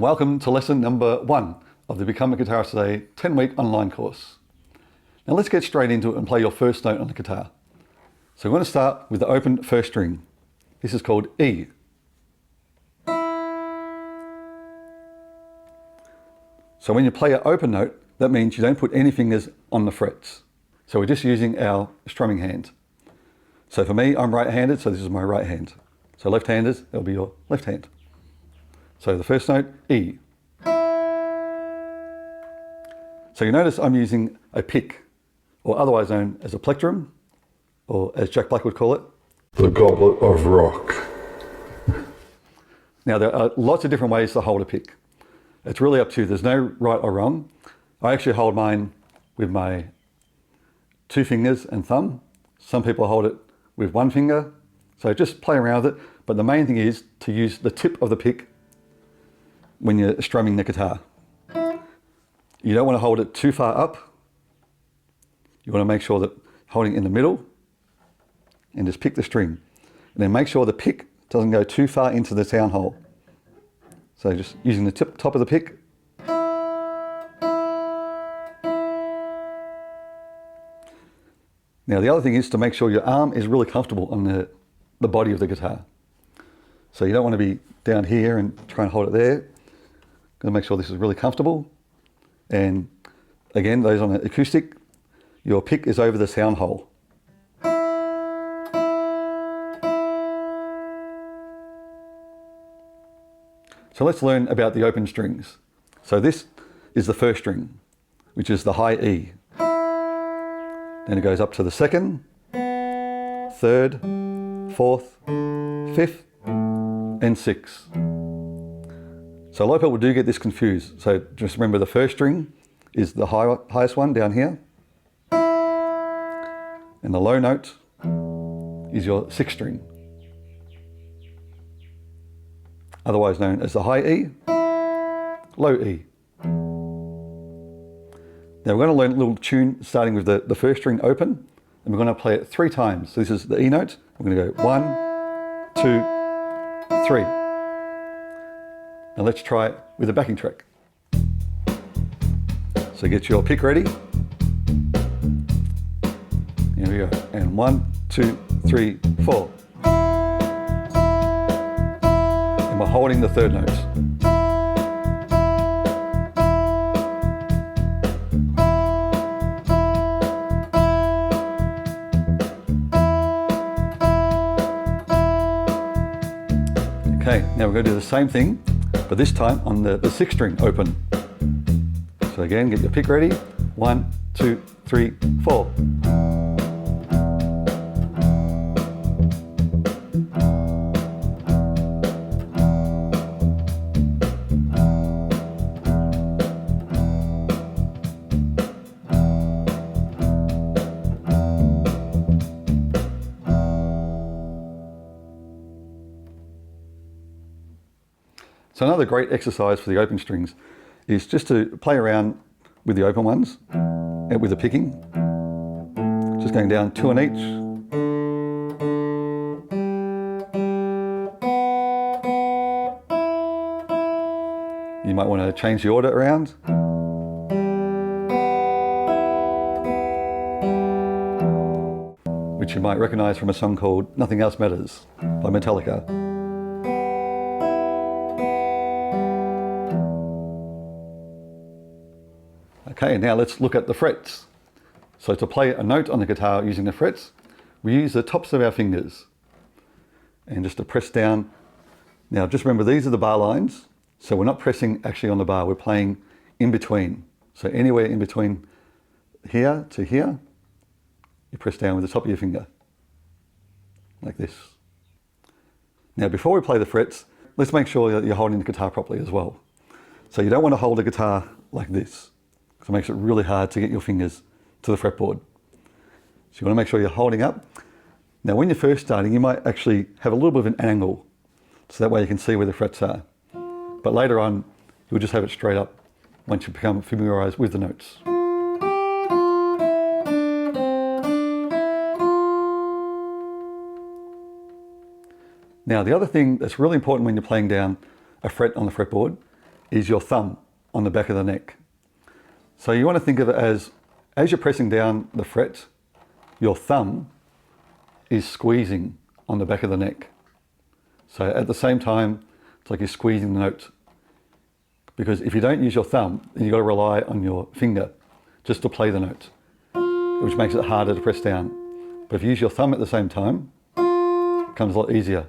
Welcome to lesson number 1 of the Become a Guitarist Today 10-week online course. Now let's get straight into it and play your first note on the guitar. So we're going to start with the open first string. This is called E. So when you play an open note, that means you don't put any fingers on the frets. So we're just using our strumming hand. So for me, I'm right-handed, so this is my right hand. So left-handers, that'll be your left hand. So the first note, E. So you notice I'm using a pick, or otherwise known as a plectrum, or as Jack Black would call it, the Goblet of Rock. Now there are lots of different ways to hold a pick. It's really up to you. There's no right or wrong. I actually hold mine with my 2 fingers and thumb. Some people hold it with 1 finger. So just play around with it. But the main thing is to use the tip of the pick when you're strumming the guitar. You don't want to hold it too far up. You want to make sure that holding in the middle and just pick the string. And then make sure the pick doesn't go too far into the sound hole. So just using the top of the pick. Now the other thing is to make sure your arm is really comfortable on the body of the guitar. So you don't want to be down here and try and hold it there. Going to make sure this is really comfortable. And again, those on the acoustic, your pick is over the sound hole. So let's learn about the open strings. So this is the first string, which is the high E. Then it goes up to the 2nd, 3rd, 4th, 5th, and 6th. So a lot of people do get this confused. So just remember the first string is the highest one down here. And the low note is your 6th string, otherwise known as the high E, low E. Now we're going to learn a little tune starting with the first string open, and we're going to play it 3 times. So this is the E note. We're going to go 1, 2, 3. Now let's try it with a backing track. So get your pick ready. Here we go. And 1, 2, 3, 4. And we're holding the 3rd note. Okay, now we're going to do the same thing, but this time on the 6th string open. So again, get your pick ready. 1, 2, 3, 4. So another great exercise for the open strings is just to play around with the open ones and with the picking. Just going down 2 on each. You might want to change the order around. Which you might recognize from a song called Nothing Else Matters by Metallica. Okay, now let's look at the frets. So to play a note on the guitar using the frets, we use the tops of our fingers and just to press down. Now just remember, these are the bar lines, so we're not pressing actually on the bar, we're playing in between. So anywhere in between here to here, you press down with the top of your finger, like this. Now before we play the frets, let's make sure that you're holding the guitar properly as well. So you don't want to hold the guitar like this, because it makes it really hard to get your fingers to the fretboard. So you want to make sure you're holding up. Now when you're first starting, you might actually have a little bit of an angle, so that way you can see where the frets are. But later on, you'll just have it straight up once you become familiarized with the notes. Now the other thing that's really important when you're playing down a fret on the fretboard is your thumb on the back of the neck. So you want to think of it as you're pressing down the fret, your thumb is squeezing on the back of the neck. So at the same time, it's like you're squeezing the note. Because if you don't use your thumb, then you've got to rely on your finger just to play the note, which makes it harder to press down. But if you use your thumb at the same time, it becomes a lot easier.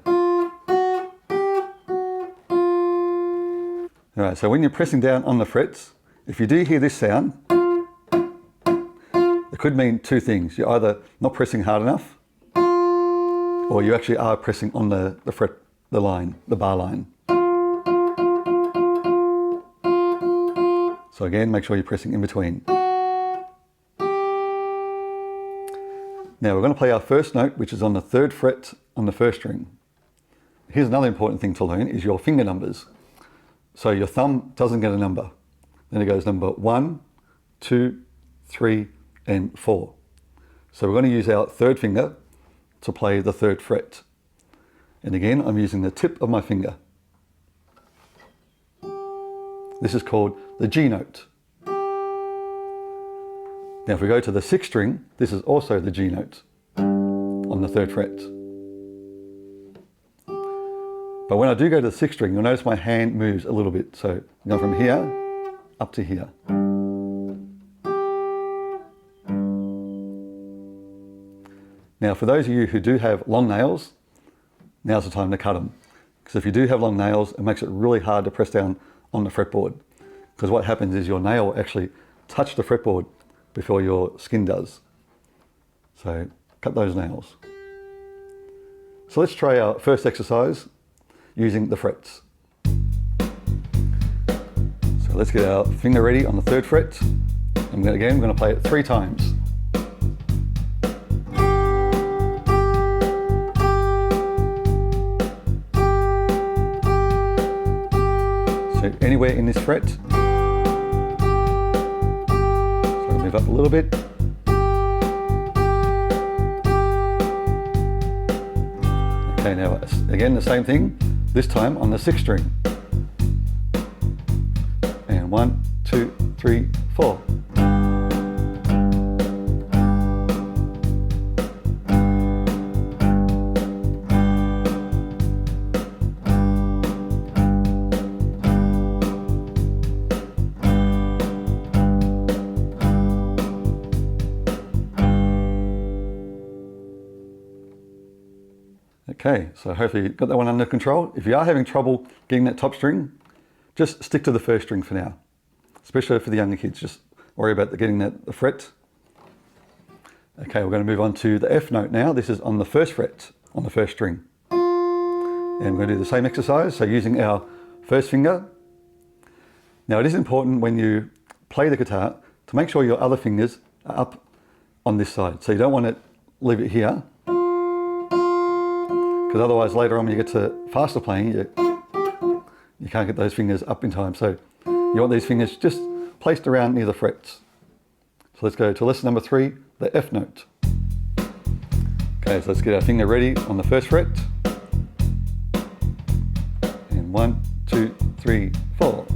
All right, so when you're pressing down on the frets, if you do hear this sound, it could mean two things. You're either not pressing hard enough, or you actually are pressing on the fret, the line, the bar line. So again, make sure you're pressing in between. Now we're going to play our first note, which is on the 3rd fret on the 1st string. Here's another important thing to learn, is your finger numbers. So your thumb doesn't get a number. Then it goes number 1, 2, 3, and 4. So we're going to use our 3rd finger to play the 3rd fret. And again, I'm using the tip of my finger. This is called the G note. Now if we go to the 6th string, this is also the G note on the 3rd fret. But when I do go to the 6th string, you'll notice my hand moves a little bit. So I'm going from here up to here. Now for those of you who do have long nails, now's the time to cut them. Because if you do have long nails, it makes it really hard to press down on the fretboard. Because what happens is your nail will actually touch the fretboard before your skin does. So cut those nails. So let's try our first exercise using the frets. So let's get our finger ready on the 3rd fret. And again, we're going to play it 3 times. So anywhere in this fret. So I'll move up a little bit. Okay, now again the same thing, this time on the 6th string. And 1, 2, 3, 4. Okay, so hopefully you've got that one under control. If you are having trouble getting that top string, just stick to the 1st string for now. Especially for the younger kids, just worry about getting the fret. Okay, we're going to move on to the F note now. This is on the 1st fret on the 1st string. And we're going to do the same exercise, so using our 1st finger. Now it is important when you play the guitar to make sure your other fingers are up on this side. So you don't want to leave it here. Because otherwise later on when you get to faster playing, you can't get those fingers up in time. So you want these fingers just placed around near the frets. So let's go to lesson number 3, the F note. Okay, so let's get our finger ready on the 1st fret. And 1, 2, 3, 4.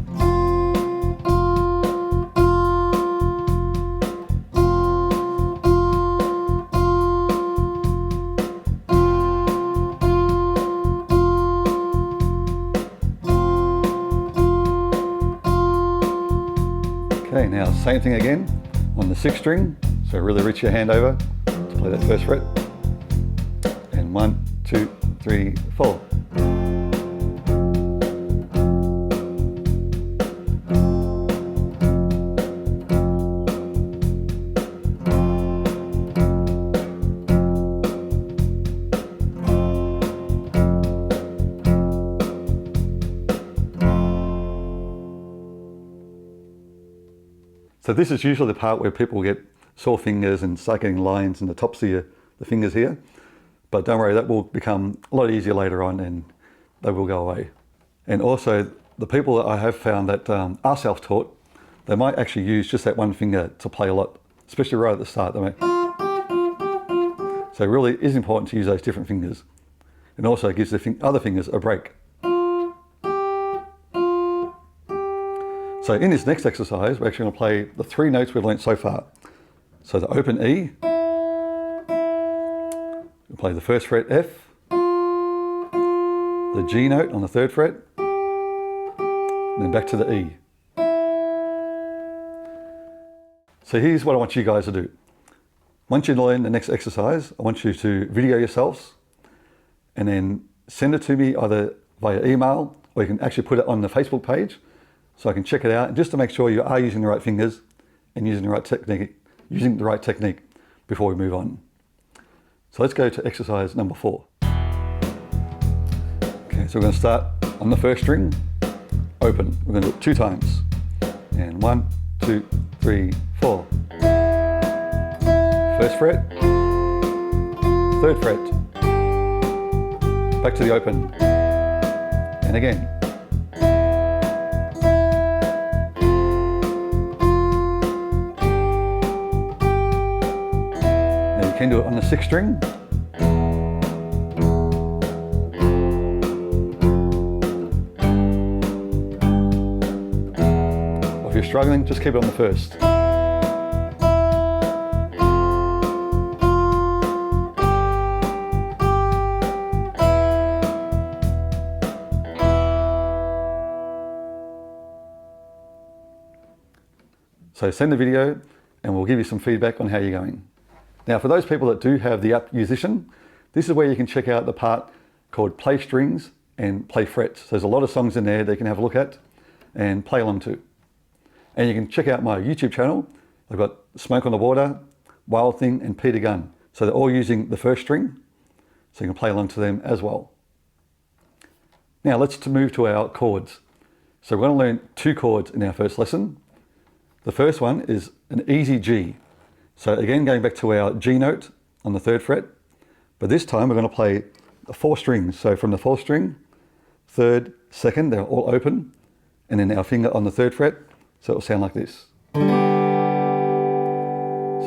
Okay, now same thing again on the 6th string. So really reach your hand over to play that 1st fret. And 1, 2, 3, 4. So this is usually the part where people get sore fingers and start getting lines in the tops of the fingers here. But don't worry, that will become a lot easier later on and they will go away. And also the people that I have found that are self-taught, they might actually use just that one finger to play a lot, especially right at the start. So it really is important to use those different fingers. And also it gives the other fingers a break. So in this next exercise, we're actually going to play the 3 notes we've learnt so far. So the open E, we'll play the 1st fret F, the G note on the 3rd fret, and then back to the E. So here's what I want you guys to do. Once you learn the next exercise, I want you to video yourselves and then send it to me either via email, or you can actually put it on the Facebook page so I can check it out, just to make sure you are using the right fingers and using the right technique before we move on. So let's go to exercise number 4. Okay, so we're going to start on the 1st string, open. We're going to do it 2 times. And 1, 2, 3, 4. 1st fret, 3rd fret, back to the open, and again. Now you can do it on the 6th string. Or if you're struggling, just keep it on the 1st. So send the video and we'll give you some feedback on how you're going. Now for those people that do have the app Musician, this is where you can check out the part called Play Strings and Play Frets. So there's a lot of songs in there that you can have a look at and play along to. And you can check out my YouTube channel. I've got Smoke on the Water, Wild Thing and Peter Gunn. So they're all using the 1st string, so you can play along to them as well. Now let's move to our chords. So we're going to learn 2 chords in our first lesson. The first one is an easy G. So again, going back to our G note on the 3rd fret, but this time we're going to play the 4 strings. So from the 4th string, 3rd, 2nd, they're all open, and then our finger on the 3rd fret, so it will sound like this. So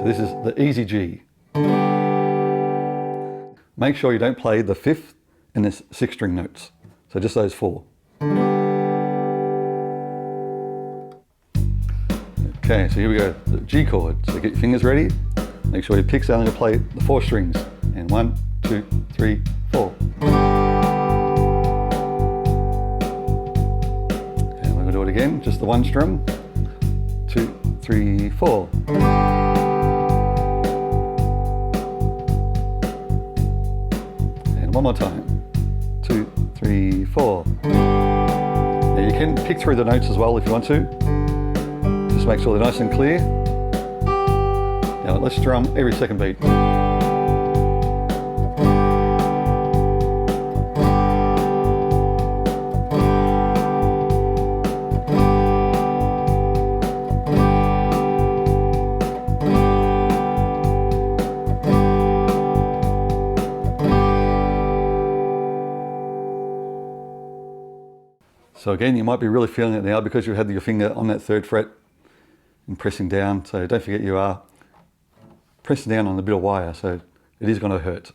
this is the easy G. Make sure you don't play the 5th and the 6th string notes. So just those 4. Okay, so here we go, the G chord. So get your fingers ready. Make sure your pick's only going to play the 4 strings. And 1, 2, 3, 4. And we're going to do it again, just the 1 strum. 2, 3, 4. And one more time. 2, 3, 4. Now you can pick through the notes as well if you want to. Just make sure they're nice and clear. Now let's strum every 2nd beat. So again, you might be really feeling it now because you had your finger on that 3rd fret and pressing down. So don't forget you are pressing down on a bit of wire, so it is going to hurt,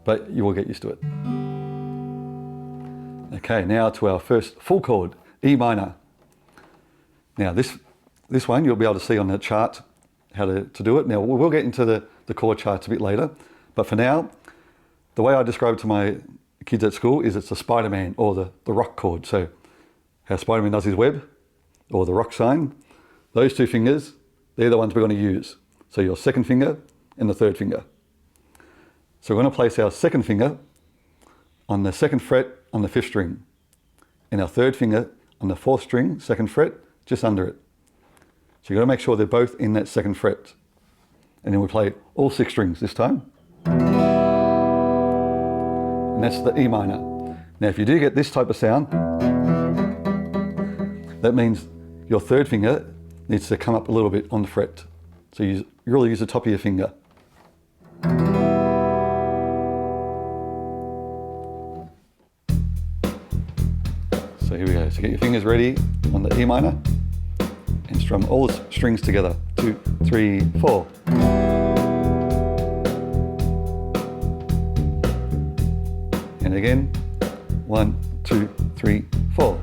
but you will get used to it. Okay, now to our first full chord, E minor. Now this one you'll be able to see on the chart how to do it. Now we'll get into the chord charts a bit later, but for now, the way I describe it to my kids at school is it's the Spider-Man or the rock chord. So how Spider-Man does his web or the rock sign, those 2 fingers, they're the ones we're going to use. So your 2nd finger and the 3rd finger. So we're going to place our 2nd finger on the 2nd fret on the 5th string and our 3rd finger on the 4th string, 2nd fret, just under it. So you've got to make sure they're both in that 2nd fret. And then we play all 6 strings this time. And that's the E minor. Now if you do get this type of sound, that means your 3rd finger needs to come up a little bit on the fret. So you really use the top of your finger. So here we go. So get your fingers ready on the E minor and strum all the strings together. 2, 3, 4. And again, 1, 2, 3, 4.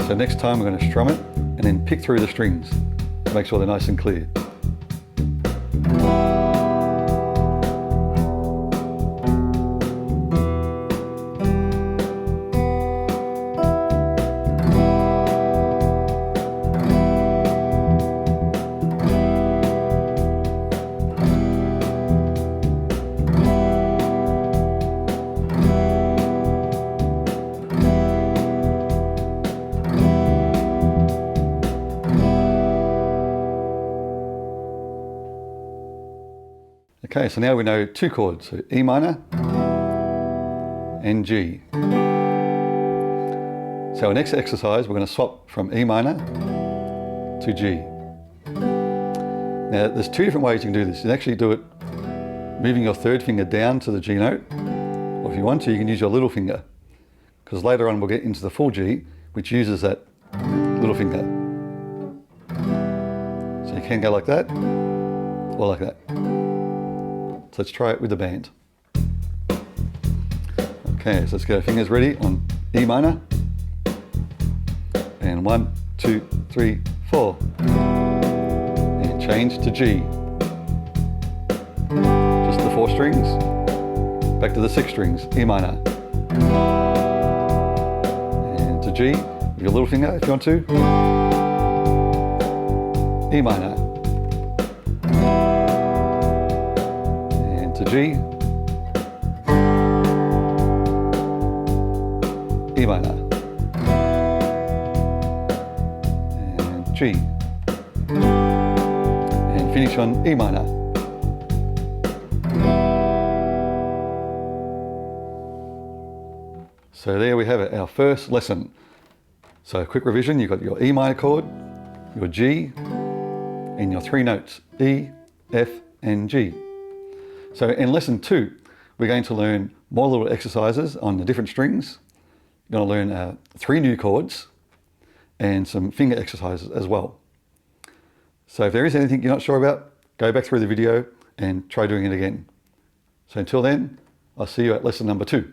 So next time we're going to strum it and then pick through the strings to make sure they're nice and clear. Okay, so now we know two chords, so E minor and G. So our next exercise, we're going to swap from E minor to G. Now there's two different ways you can do this. You can actually do it moving your third finger down to the G note, or if you want to, you can use your little finger, because later on we'll get into the full G, which uses that little finger. So you can go like that, or like that. So let's try it with the band. Okay, so let's get our fingers ready on E minor. And 1, 2, 3, 4. And change to G. Just the 4 strings. Back to the 6 strings, E minor. And to G, with your little finger if you want to. E minor. To G, E minor, and G, and finish on E minor. So there we have it, our first lesson. So a quick revision, you've got your E minor chord, your G, and your 3 notes, E, F, and G. So in lesson 2, we're going to learn more little exercises on the different strings. You're going to learn 3 new chords and some finger exercises as well. So if there is anything you're not sure about, go back through the video and try doing it again. So until then, I'll see you at lesson number 2.